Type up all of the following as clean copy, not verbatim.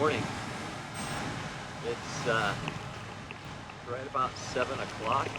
morning. It's right about 7 o'clock.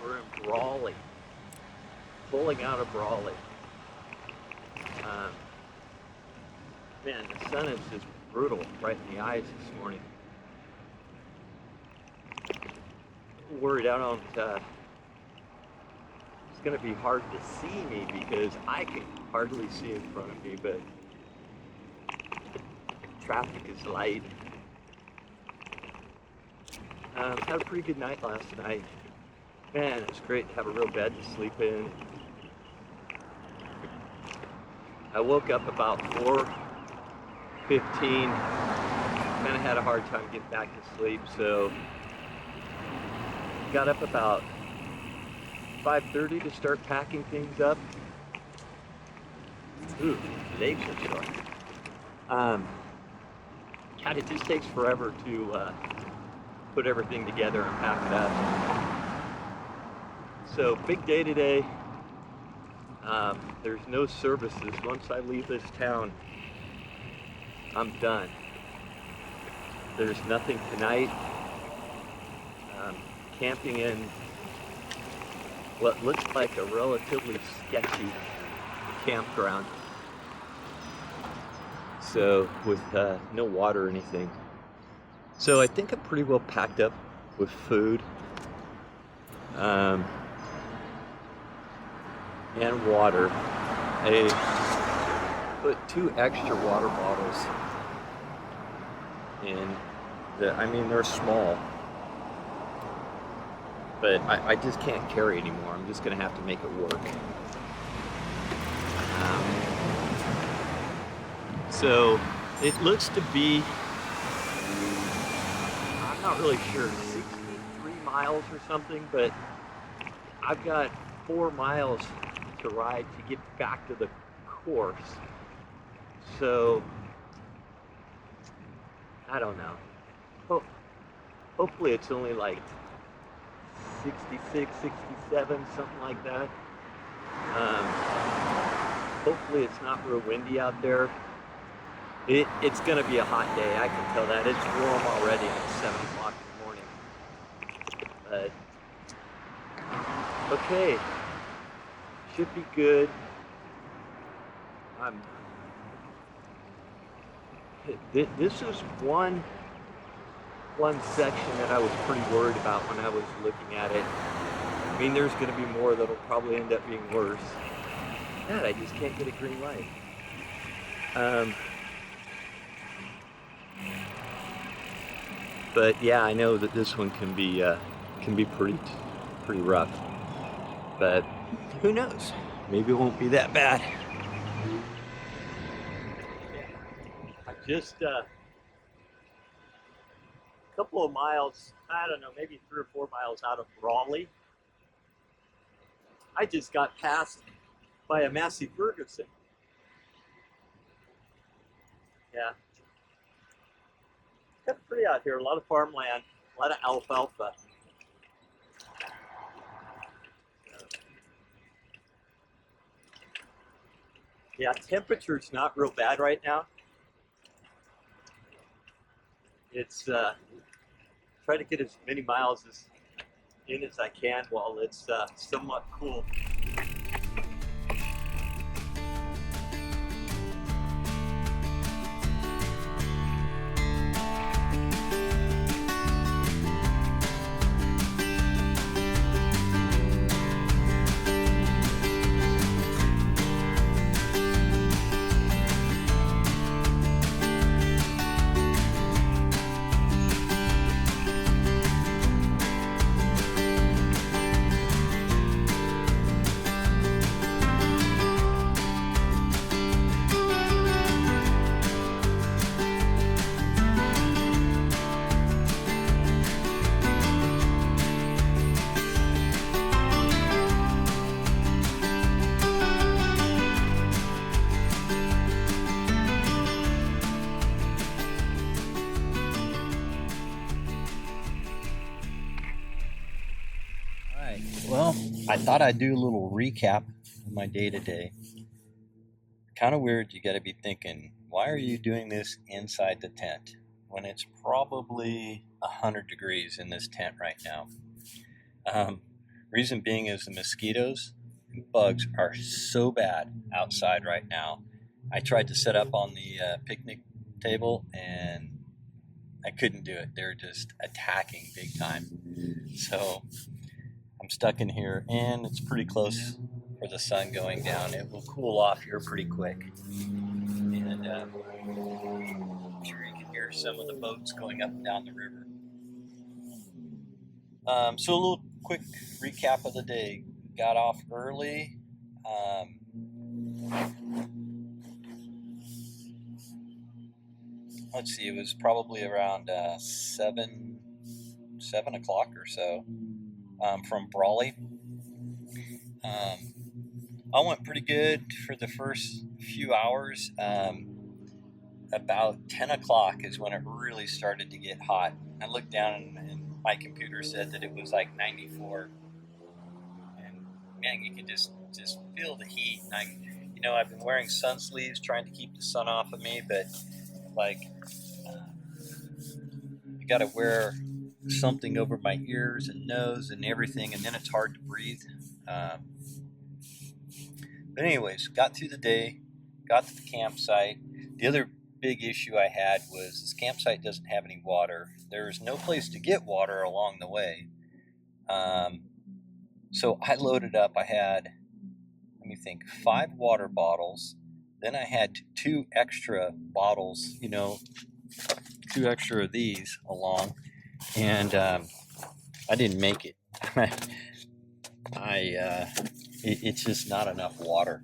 We're in Brawley, pulling out of Brawley. Man, the sun is just brutal right in the eyes this morning. Worried I don't, it's going to be hard to see me because I can hardly see in front of me, but traffic is light. Had a pretty good night last night. Man, it was great to have a real bed to sleep in. I woke up about 4:15. Kind of had a hard time getting back to sleep, so got up about 5:30 to start packing things up. Ooh, legs are sore. God, it just takes forever to put everything together and pack it up. So big day today. There's no services. Once I leave this town, I'm done. There's nothing tonight. Camping in what looks like a relatively sketchy campground. So with no water or anything. So I think I'm pretty well packed up with food. And water. I put 2 extra water bottles in. They're small, but I just can't carry anymore. I'm just gonna have to make it work. So it looks to be, I'm not really sure, 63 miles or something, but I've got 4 miles to ride to get back to the course. So I don't know. Hopefully it's only like 66, 67, something like that. Hopefully it's not real windy out there. It's gonna be a hot day, I can tell that. It's warm already at 7 o'clock in the morning. But okay, should be good. This is one section that I was pretty worried about when I was looking at it. I mean, there's going to be more that'll probably end up being worse. God, I just can't get a green light. But yeah, I know that this one can be pretty rough. But who knows? Maybe it won't be that bad. I just a couple of miles, I don't know, maybe 3 or 4 miles out of Brawley, I just got passed by a Massey Ferguson. Yeah. It's pretty out here, a lot of farmland, a lot of alfalfa. Yeah, temperature's not real bad right now. It's try to get as many miles in as I can while it's somewhat cool. Well, I thought I'd do a little recap of my day today. kind of weird. You got to be thinking, why are you doing this inside the tent when it's probably 100 degrees in this tent right now? Um, Reason being is the mosquitoes and bugs are so bad outside right now. I tried to set up on the picnic table and I couldn't do it. They're just attacking big time. So I'm stuck in here and it's pretty close for the sun going down. It will cool off here pretty quick. And I'm sure you can hear some of the boats going up and down the river. So a little quick recap of the day. Got off early. Um, let's see, it was probably around 7 o'clock or so from Brawley. I went pretty good for the first few hours. About 10 o'clock is when it really started to get hot. I looked down and my computer said that it was like 94. And man, you can just feel the heat. And I've been wearing sun sleeves trying to keep the sun off of me, but like you got to wear something over my ears and nose and everything, and then it's hard to breathe. But anyways, got through the day, got to the campsite. The other big issue I had was this campsite doesn't have any water. There's no place to get water along the way. So I loaded up. I had, let me think, 5 water bottles. Then I had 2 extra bottles, 2 extra of these along. And I didn't make it. It's just not enough water.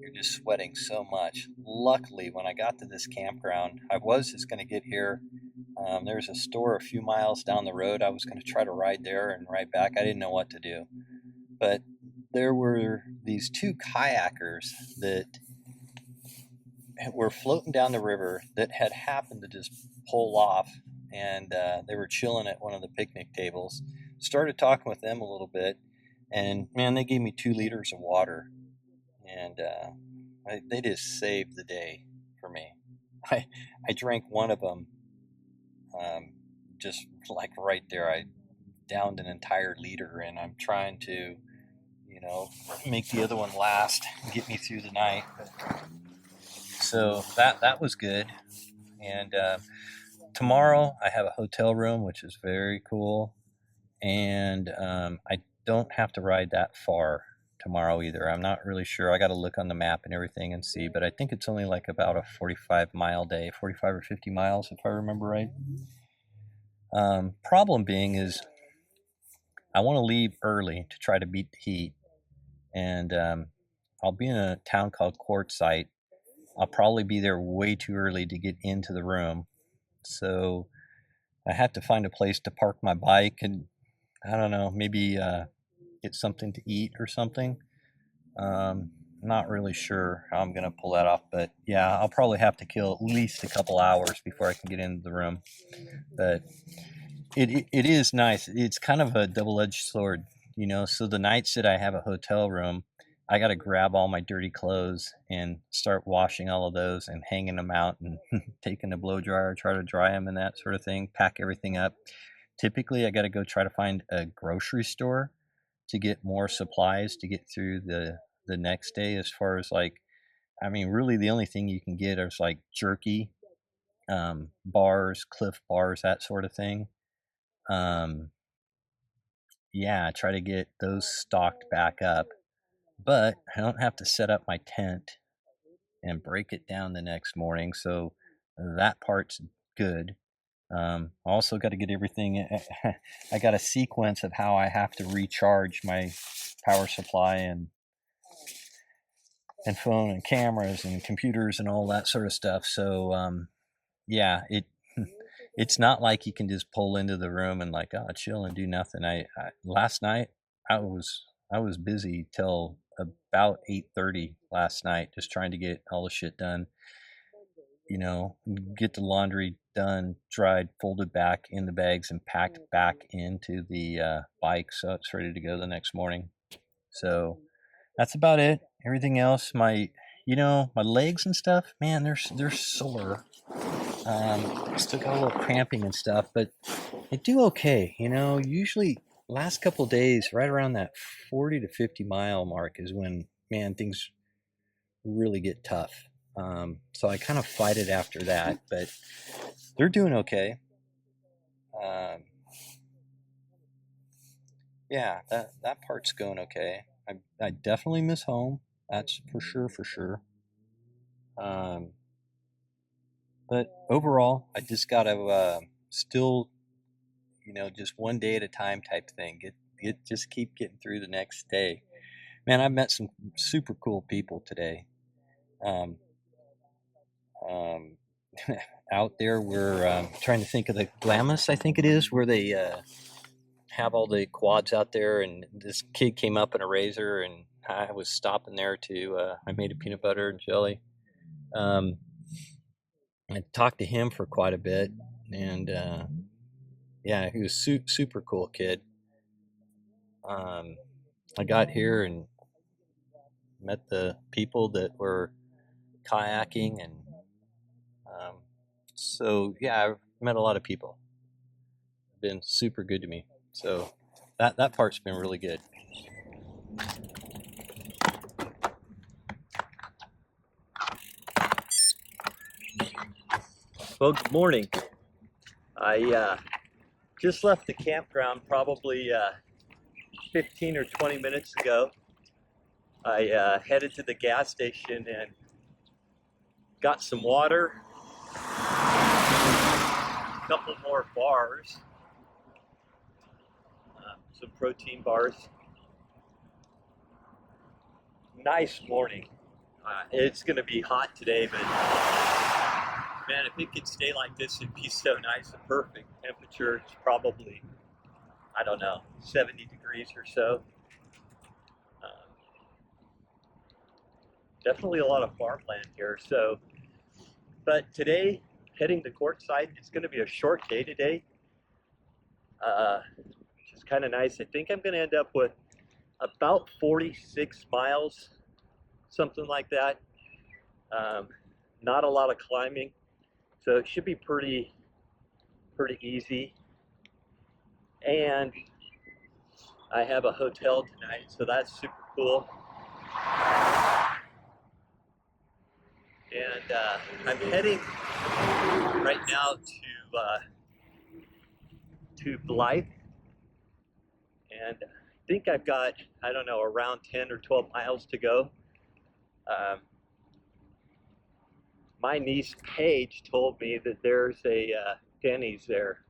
You're just sweating so much. Luckily, when I got to this campground, I was just going to get here. There's a store a few miles down the road. I was going to try to ride there and ride back. I didn't know what to do. But there were these 2 kayakers that were floating down the river that had happened to just pull off, and they were chilling at one of the picnic tables. Started talking with them a little bit, and man, they gave me 2 liters of water, and they just saved the day for me. I drank one of them, just like right there. I downed an entire liter, and I'm trying to, make the other one last, and get me through the night. So that was good. And tomorrow I have a hotel room, which is very cool. And I don't have to ride that far tomorrow either. I'm not really sure. I got to look on the map and everything and see, but I think it's only like about a 45-mile day, 45 or 50 miles if I remember right. Problem being is I want to leave early to try to beat the heat, and I'll be in a town called Quartzsite. I'll probably be there way too early to get into the room, so I have to find a place to park my bike and I don't know, maybe get something to eat or something. Not really sure how I'm going to pull that off, but yeah, I'll probably have to kill at least a couple hours before I can get into the room. But it is nice. It's kind of a double-edged sword, so the nights that I have a hotel room, I got to grab all my dirty clothes and start washing all of those and hanging them out and taking a blow dryer, try to dry them and that sort of thing, pack everything up. Typically, I got to go try to find a grocery store to get more supplies to get through the next day. As far as like, I mean, really the only thing you can get is like jerky, bars, Cliff bars, that sort of thing. Yeah, try to get those stocked back up. But I don't have to set up my tent and break it down the next morning, so that part's good. Also got to get everything. I got a sequence of how I have to recharge my power supply and phone and cameras and computers and all that sort of stuff. So yeah, it's not like you can just pull into the room and like chill and do nothing. I last night I was busy till about 8:30 last night, just trying to get all the shit done. Get the laundry done, dried, folded back in the bags, and packed back into the bike so it's ready to go the next morning. So that's about it. everything else, my legs and stuff, man, they're sore. Still got a little cramping and stuff, but I do okay. Usually last couple days, right around that 40 to 50 mile mark is when, man, things really get tough. So I kind of fight it after that, but they're doing okay. Yeah, that part's going okay. I definitely miss home. That's for sure. Um, but overall, I just gotta still, just one day at a time type thing. Just keep getting through the next day. Man, I've met some super cool people today. Um, um, Out there, we're trying to think of the Glamis, I think it is, where they have all the quads out there, and this kid came up in a razor, and I was stopping there to I made a peanut butter and jelly. um, I talked to him for quite a bit, and yeah, he was super cool kid. I got here and met the people that were kayaking, and um, so yeah, I've met a lot of people. Been super good to me, so that part's been really good. Well, good morning. I just left the campground probably 15 or 20 minutes ago. I headed to the gas station and got some water, a couple more bars, some protein bars. Nice morning. It's going to be hot today, but man, if it could stay like this, it'd be so nice and perfect. Temperature is probably, I don't know, 70 degrees or so. Definitely a lot of farmland here. So, but today, heading to Quartzsite, it's going to be a short day today, which is kind of nice. I think I'm going to end up with about 46 miles, something like that. Not a lot of climbing, so it should be pretty easy. And I have a hotel tonight, so that's super cool. And I'm heading right now to Blythe, and I think I've got, I don't know, around 10 or 12 miles to go. My niece Paige told me that there's a Denny's there.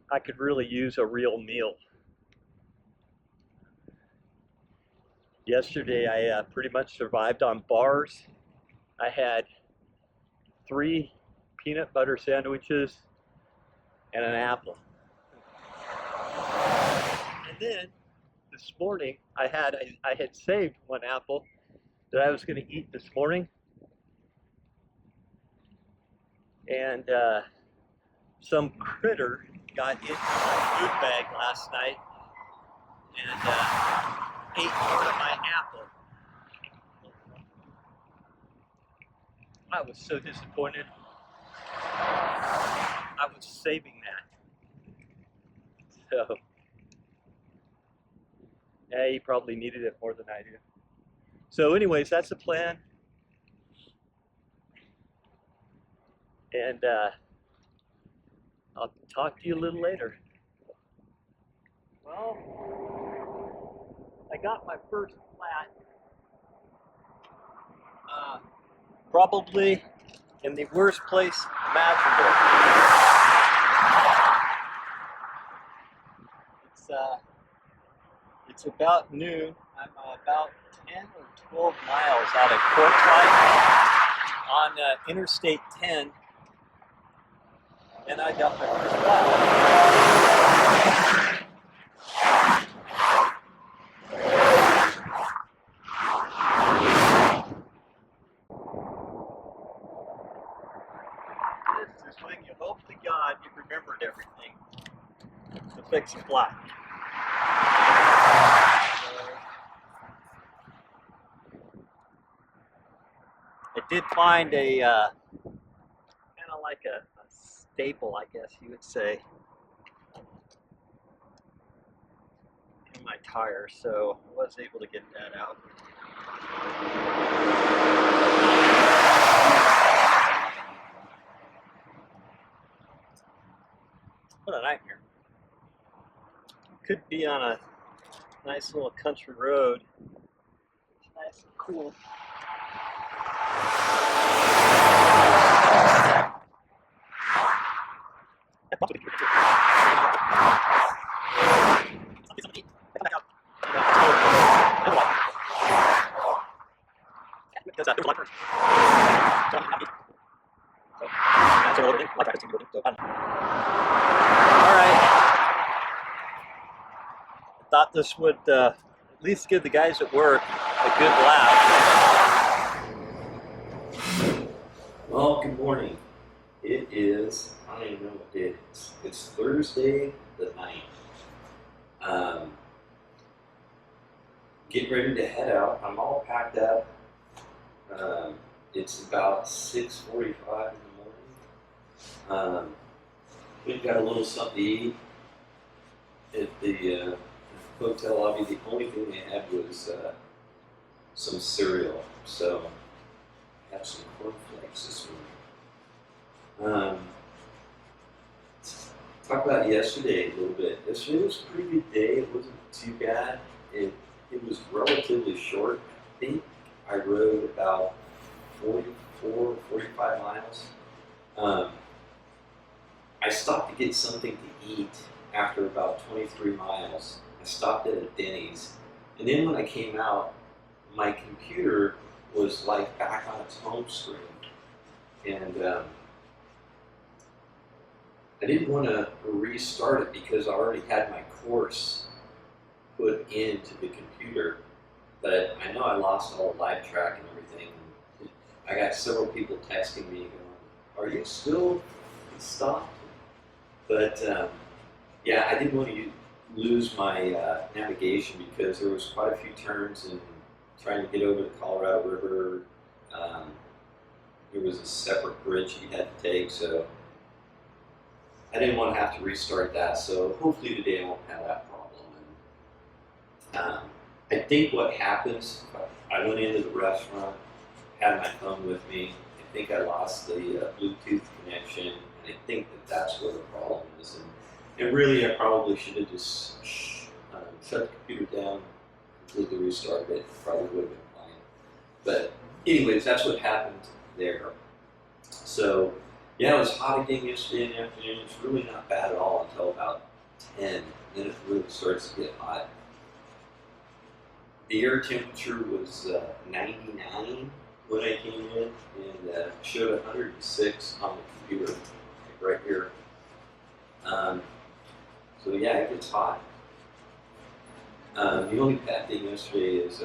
I could really use a real meal. Yesterday I pretty much survived on bars. I had 3 peanut butter sandwiches and an apple. And then this morning I had saved 1 apple that I was going to eat this morning, and some critter got into my food bag last night and ate part of my apple. I was so disappointed. I was saving that. So, yeah, he probably needed it more than I do. So anyways, that's the plan. And I'll talk to you a little later. Well, I got my first flat. Probably in the worst place imaginable. It's about noon. I'm about 10 or 12 miles out of Quartzsite on Interstate 10, and I got my first flat. This is when you hope to God you remembered everything to fix a flat. I did find a kind of like a staple, I guess you would say, in my tire, so I was able to get that out. What a nightmare. Could be on a nice little country road. It's nice and cool. Thought this would at least give the guys at work a good laugh. Well, good morning. It is, I don't even know what day it is. It's Thursday the 9th. Getting ready to head out. I'm all packed up. It's about 6:45 in the morning. We've got a little something to eat at the hotel lobby. The only thing they had was some cereal, so I have some cornflakes this morning. Talk about yesterday a little bit. Yesterday was a pretty good day. It wasn't too bad. It was relatively short. I think I rode about 44, 45 miles. I stopped to get something to eat after about 23 miles. I stopped at a Denny's, and then when I came out, my computer was like back on its home screen, and I didn't want to restart it because I already had my course put into the computer, but I know I lost all the live track and everything. I got several people texting me going, "Are you still stopped?" But yeah, I didn't want to lose my navigation because there was quite a few turns and trying to get over the Colorado River. There was a separate bridge you had to take, so I didn't want to have to restart that. So hopefully today I won't have that problem. I think what happens, I went into the restaurant, had my phone with me. I think I lost the Bluetooth connection, and I think that's where the problem is. And really, I probably should have just shut the computer down, completely restarted it. Probably would have been fine. But anyways, that's what happened there. So yeah, it was hot again yesterday in the afternoon. It's really not bad at all until about 10. Then it really starts to get hot. The air temperature was 99 when I came in, and showed 106 on the computer, like right here. So yeah, it gets hot. The only bad thing yesterday is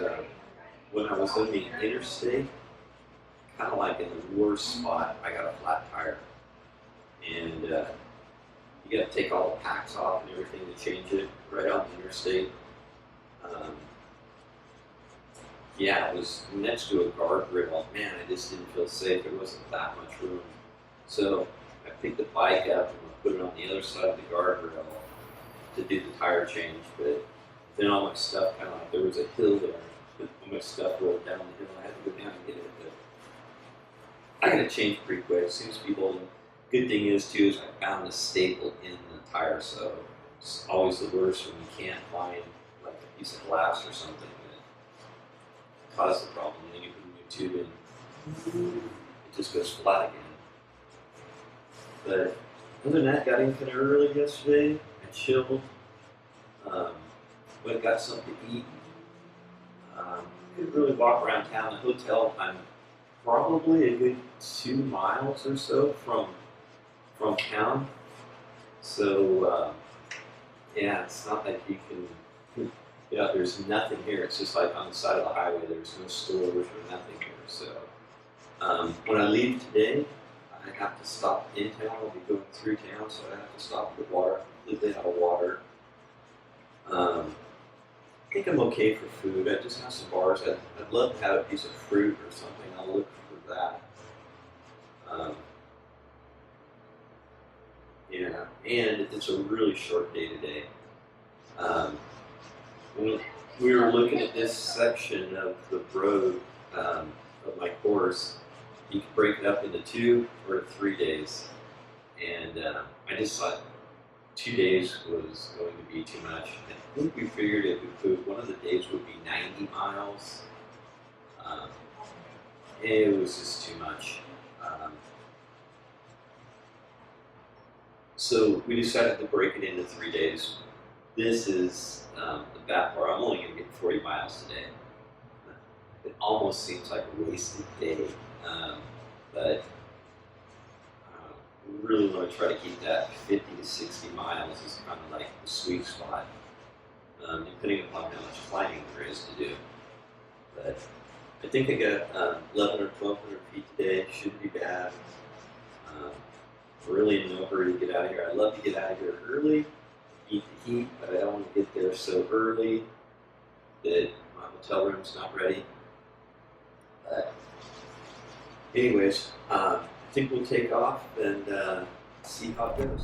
when I was on the interstate, kind of like in the worst spot, I got a flat tire. And you got to take all the packs off and everything to change it right on the interstate. Yeah, it was next to a guardrail. Man, I just didn't feel safe. There wasn't that much room. So I picked the bike up and put it on the other side of the guardrail to do the tire change. But then all my stuff, kind of like there was a hill there. All my stuff rolled down the hill. I had to go down and get it. But I got to change pretty quick. It seems to be holding. Good thing is too is I found a staple in the tire, so it's always the worst when you can't find like a piece of glass or something that caused the problem. And then you put a new tube in, it just goes flat again. But other than that, got in kind of early yesterday. I chilled. Went and got something to eat. Couldn't really walk around town. The hotel, I'm probably a good 2 miles or so from town. So yeah, it's not like you can, you know, there's nothing here. It's just like on the side of the highway. There's no stores or nothing here. So when I leave today, I have to stop in town. I'll be going through town, so I have to stop at the water. Completely out of water. I think I'm okay for food. I just have some bars. I'd love to have a piece of fruit or something. I'll look for that. and it's a really short day today. When we were looking at this section of the road of my course, you could break it up into 2 or 3 days, and I just thought 2 days was going to be too much. I think we figured if we could, one of the days would be 90 miles. It was just too much. So we decided to break it into 3 days. This is the back part. I'm only going to get 40 miles today. It almost seems like a wasted day, but we really want to try to keep that 50 to 60 miles is kind of like the sweet spot, depending upon how much climbing there is to do. But I think I got 1,100 or 1,200 feet today. Shouldn't be bad. Really in no hurry to get out of here. I'd love to get out of here early, beat the heat, but I don't want to get there so early that my hotel room's not ready. But anyways, I think we'll take off and see how it goes.